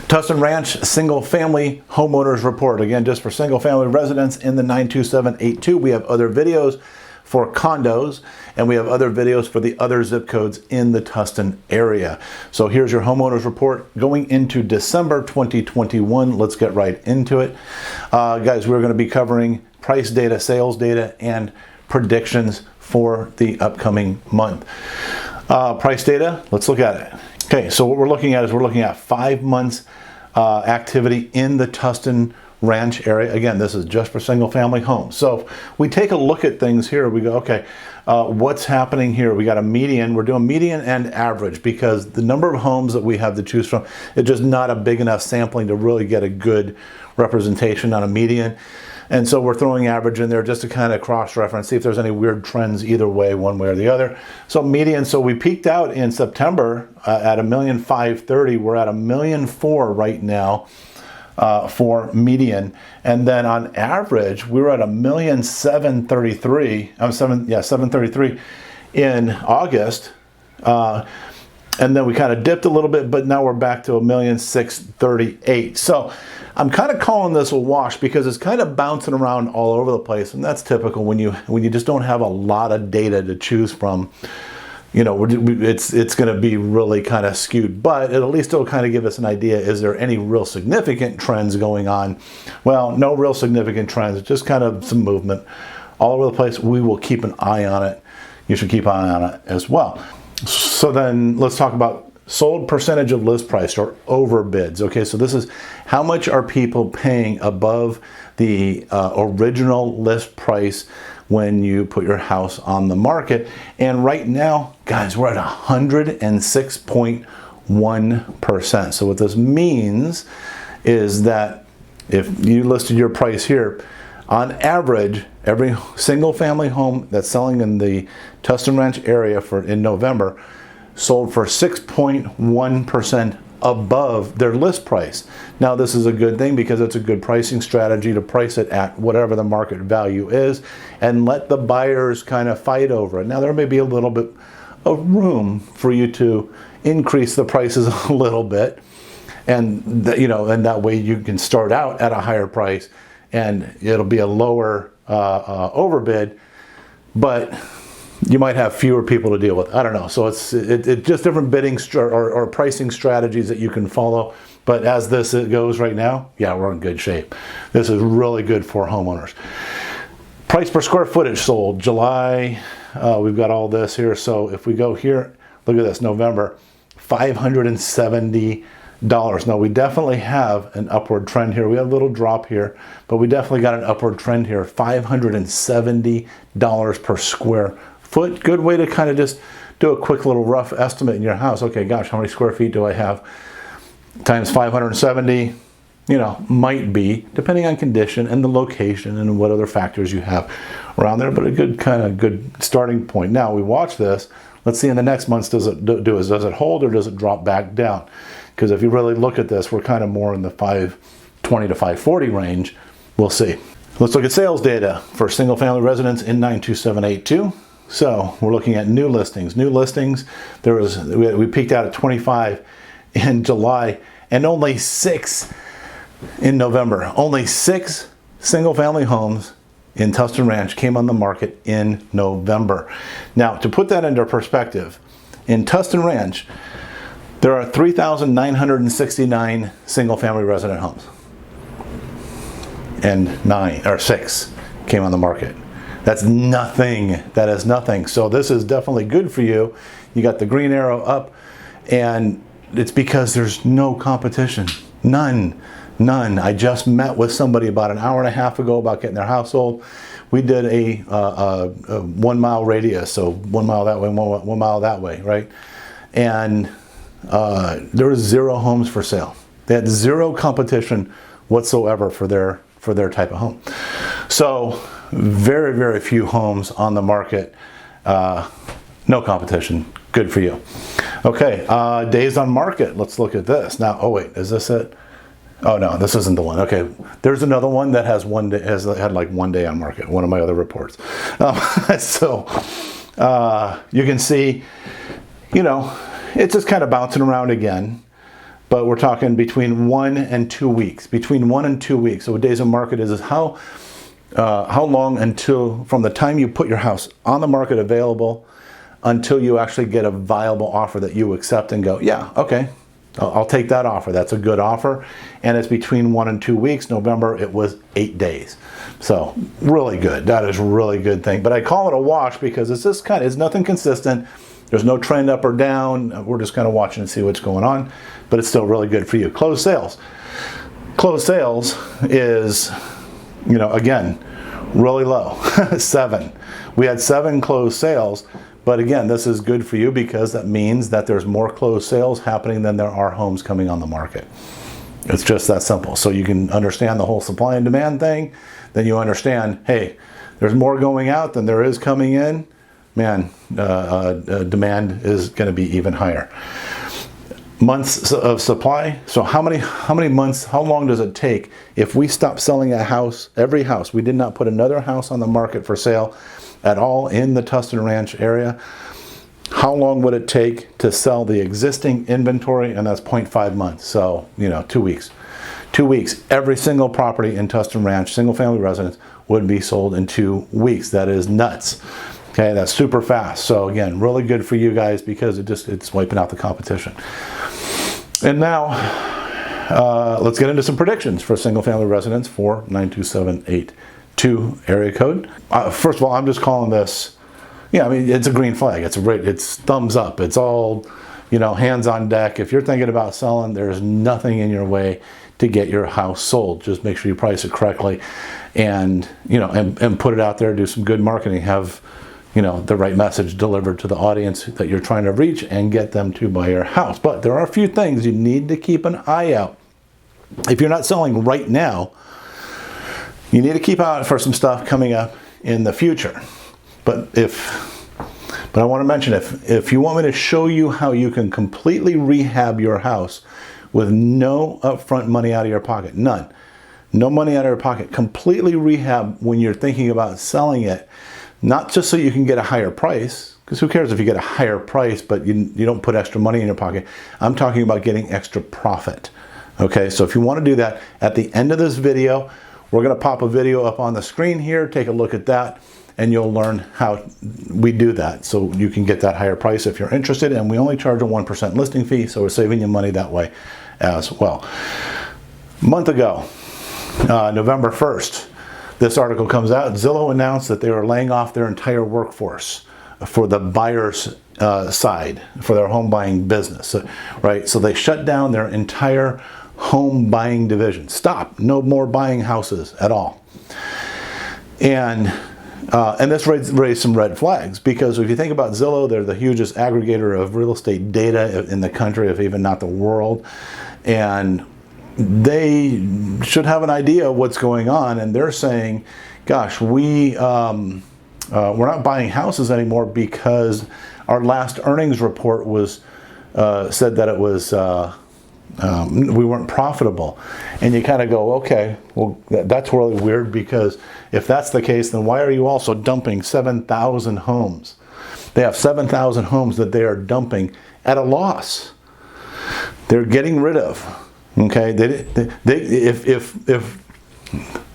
Tustin Ranch single family homeowners report. Again, just for single family residents in the 92782. We have other videos for condos, and we have other videos for the other zip codes in the Tustin area. So here's your homeowners report going into December 2021. Let's get right into it. Guys, we're going to be covering price data, sales data, and predictions for the upcoming month. Price data, let's look at it. Okay, so what we're looking at is we're looking at 5 months activity in the Tustin Ranch area. Again, this is just for single family homes. So we take a look at things here. We go, okay, what's happening here? We got a median. We're doing median and average because the number of homes that we have to choose from, it's just not a big enough sampling to really get a good representation on a median. And so we're throwing average in there just to kind of cross-reference, see if there's any weird trends either way, one way or the other. So median, so we peaked out in September at 1,530,000. We're at 1,004,000 right now for median. And then on average, we were at 1,733,000. 733 in August. And then we kind of dipped a little bit, but now we're back to 1,638,000. So I'm kind of calling this a wash because it's kind of bouncing around all over the place, and that's typical when you just don't have a lot of data to choose from. You know, it's going to be really kind of skewed, but at least it'll kind of give us an idea. Is there any real significant trends going on? Well, no real significant trends, just kind of some movement all over the place. We will keep an eye on it. You should keep an eye on it as well. So then let's talk about sold percentage of list price or overbids. Okay, so this is how much are people paying above the original list price when you put your house on the market. And right now, guys, we're at 106.1%. So what this means is that if you listed your price here, on average, every single family home that's selling in the Tustin Ranch area in November sold for 6.1% above their list price. Now, this is a good thing because it's a good pricing strategy to price it at whatever the market value is and let the buyers kind of fight over it. Now, there may be a little bit of room for you to increase the prices a little bit, and and that way you can start out at a higher price and it'll be a lower overbid, but you might have fewer people to deal with. I don't know. So it's just different bidding or pricing strategies that you can follow. But as this goes right now, yeah, we're in good shape. This is really good for homeowners. Price per square footage sold July. We've got all this here. So if we go here, look at this, November, $570. Now we definitely have an upward trend here. We have a little drop here, but we definitely got an upward trend here. $570 per square foot. Good way to kind of just do a quick little rough estimate in your house. Okay, gosh, how many square feet do I have? Times 570, might be, depending on condition and the location and what other factors you have around there, but a good starting point. Now we watch this. Let's see in the next months, does it hold or does it drop back down? Because if you really look at this, we're kind of more in the 520 to 540 range. We'll see. Let's look at sales data for single family residents in 92782. So we're looking at new listings. New listings, we peaked out at 25 in July and only 6 in November. Only 6 single family homes in Tustin Ranch came on the market in November. Now, to put that into perspective, in Tustin Ranch, there are 3,969 single family resident homes. And 6 came on the market. That's nothing. That is nothing. So this is definitely good for you. You got the green arrow up, and it's because there's no competition. None. I just met with somebody about an hour and a half ago about getting their house sold. We did a 1 mile radius, so 1 mile that way, 1 mile that way, right? And there was 0 homes for sale. They had 0 competition whatsoever for their type of home. So very, very few homes on the market. No competition. Good for you. Okay, days on market. Let's look at this. Now, oh wait, is this it? Oh no, this isn't the one. Okay, there's another one that has had like 1 day on market. One of my other reports. So you can see, it's just kind of bouncing around again. but we're talking between 1 and 2 weeks. Between 1 and 2 weeks. So what days on market is how long until from the time you put your house on the market available until you actually get a viable offer that you accept and go, yeah, okay, I'll take that offer. That's a good offer. And it's between 1 and 2 weeks. November, it was 8 days. So really good. That is a really good thing. But I call it a wash because it's just it's nothing consistent. There's no trend up or down. We're just kind of watching and see what's going on. But it's still really good for you. Closed sales. Closed sales is, again, really low. 7. We had 7 closed sales. But again, this is good for you because that means that there's more closed sales happening than there are homes coming on the market. It's just that simple. So you can understand the whole supply and demand thing. Then you understand, hey, there's more going out than there is coming in. Man, demand is going to be even higher. Months of supply. So how many months, how long does it take if we stop selling a house, every house, we did not put another house on the market for sale at all in the Tustin Ranch area? How long would it take to sell the existing inventory? And that's 0.5 months. So, 2 weeks. 2 weeks. Every single property in Tustin Ranch, single family residence, would be sold in 2 weeks. That is nuts. Okay, that's super fast. So again, really good for you guys because it's wiping out the competition. And now, let's get into some predictions for single family residence for 92782 area code. First of all, I'm just calling this, it's a green flag. It's thumbs up. It's all, hands on deck. If you're thinking about selling, there's nothing in your way to get your house sold. Just make sure you price it correctly and, and put it out there, do some good marketing, have, the right message delivered to the audience that you're trying to reach and get them to buy your house. But there are a few things you need to keep an eye out. If you're not selling right now, you need to keep out for some stuff coming up in the future. But I want to mention, if you want me to show you how you can completely rehab your house with no upfront money out of your pocket, none, no money out of your pocket, completely rehab when you're thinking about selling it, not just so you can get a higher price, because who cares if you get a higher price, but you don't put extra money in your pocket. I'm talking about getting extra profit. Okay, so if you want to do that, at the end of this video, we're going to pop a video up on the screen here. Take a look at that, and you'll learn how we do that. So you can get that higher price if you're interested, and we only charge a 1% listing fee, so we're saving you money that way as well. A month ago, November 1st, this article comes out. Zillow announced that they were laying off their entire workforce for the buyer's side, for their home buying business, right? So they shut down their entire home buying division. Stop, no more buying houses at all. And this raised some red flags, because if you think about Zillow, they're the hugest aggregator of real estate data in the country, if even not the world. And they should have an idea of what's going on, and they're saying, gosh, we're not buying houses anymore because our last earnings report was said that it was we weren't profitable. And you kind of go, okay, well, that's really weird, because if that's the case, then why are you also dumping 7,000 homes? They have 7,000 homes that they are dumping at a loss. They're getting rid of. Okay, if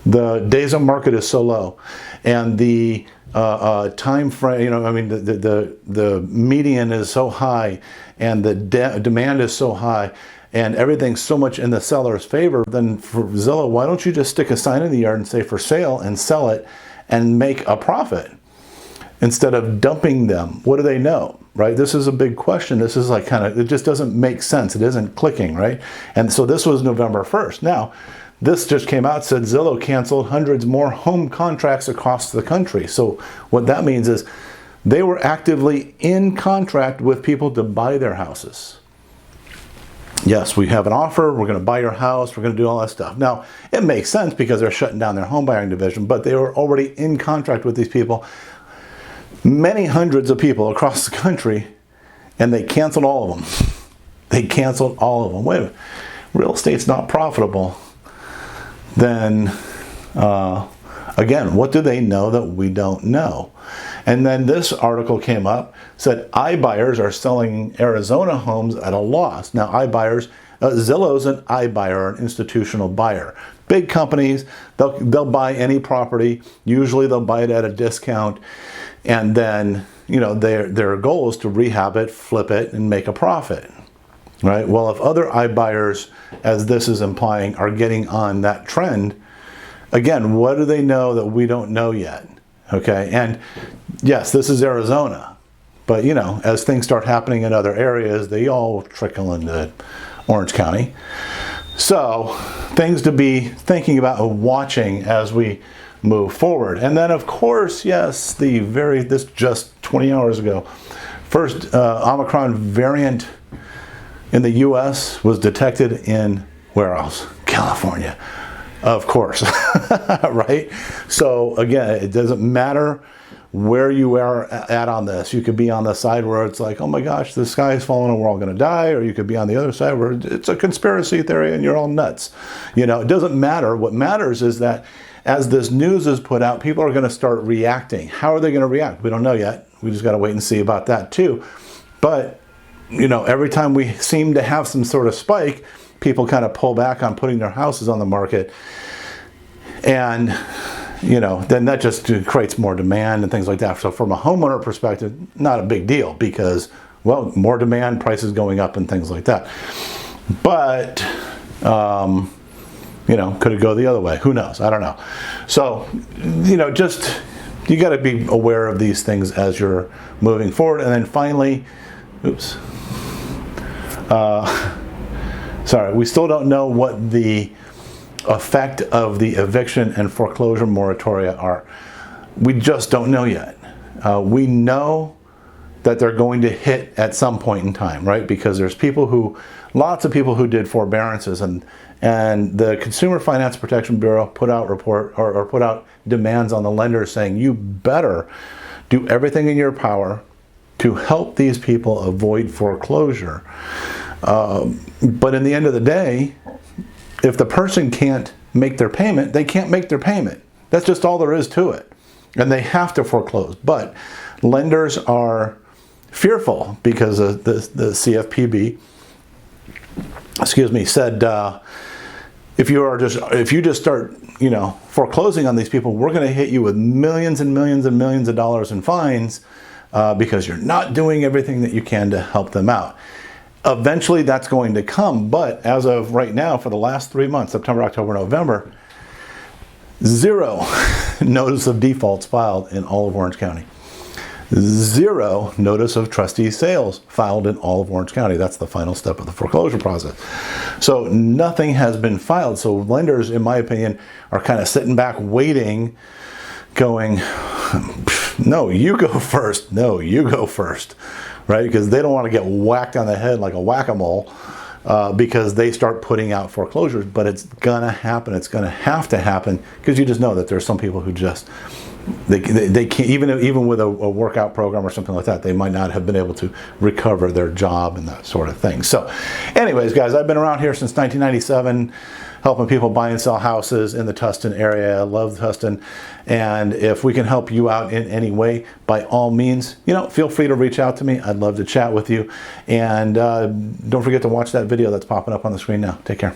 the days on market is so low, and the time frame, the median is so high, and the demand is so high, and everything's so much in the seller's favor, then for Zillow, why don't you just stick a sign in the yard and say for sale and sell it and make a profit instead of dumping them? What do they know? Right? This is a big question. This is like it just doesn't make sense. It isn't clicking, right? And so this was November 1st. Now, this just came out, said Zillow canceled hundreds more home contracts across the country. So what that means is they were actively in contract with people to buy their houses. Yes, we have an offer, we're going to buy your house, we're going to do all that stuff. Now, it makes sense because they're shutting down their home buying division, but they were already in contract with these people, many hundreds of people across the country, and they canceled all of them. They canceled all of them. Wait a minute, real estate's not profitable. Then, again, what do they know that we don't know? And then this article came up, said iBuyers are selling Arizona homes at a loss. Now, iBuyers, Zillow's an iBuyer, an institutional buyer. Big companies, they'll buy any property. Usually they'll buy it at a discount, and then their goal is to rehab it, flip it, and make a profit. Right? Well, if other iBuyers, as this is implying, are getting on that trend, again, what do they know that we don't know yet? Okay, and yes, this is Arizona, but as things start happening in other areas, they all trickle into Orange County. So things to be thinking about and watching as we move forward. And then, of course, yes, this just 20 hours ago, first Omicron variant in the U.S. was detected in, where else? California, of course, right? So again, it doesn't matter where you are at on this. You could be on the side where it's like, oh my gosh, the sky is falling and we're all going to die, or you could be on the other side where it's a conspiracy theory and you're all nuts. It doesn't matter. What matters is that as this news is put out, people are going to start reacting. How are they going to react? We don't know yet. We just got to wait and see about that too. But every time we seem to have some sort of spike, people kind of pull back on putting their houses on the market. And, then that just creates more demand and things like that. So from a homeowner perspective, not a big deal because, well, more demand, prices going up and things like that. But, could it go the other way? Who knows? I don't know. So, just, you got to be aware of these things as you're moving forward. And then finally, sorry, we still don't know what the effect of the eviction and foreclosure moratoria are. We just don't know yet. We know that they're going to hit at some point in time, right? Because there's lots of people who did forbearances, and the Consumer Finance Protection Bureau put out put out demands on the lenders saying you better do everything in your power to help these people avoid foreclosure. But in the end of the day, if the person can't make their payment, they can't make their payment. That's just all there is to it. And they have to foreclose. But lenders are fearful because of the CFPB, said if you just start foreclosing on these people, we're going to hit you with millions and millions and millions of dollars in fines because you're not doing everything that you can to help them out. Eventually that's going to come, but as of right now, for the last 3 months, September, October, November, 0 notice of defaults filed in all of Orange County. 0 notice of trustee sales filed in all of Orange County. That's the final step of the foreclosure process. So nothing has been filed. So lenders, in my opinion, are kind of sitting back waiting, going, no, you go first. No, you go first. Right? Because they don't want to get whacked on the head like a whack-a-mole because they start putting out foreclosures. But it's going to happen. It's going to have to happen because you just know that there's some people who just, they can't, even with a workout program or something like that, they might not have been able to recover their job and that sort of thing. So anyways, guys, I've been around here since 1997, helping people buy and sell houses in the Tustin area. I love Tustin. And if we can help you out in any way, by all means, feel free to reach out to me. I'd love to chat with you. And don't forget to watch that video that's popping up on the screen now. Take care.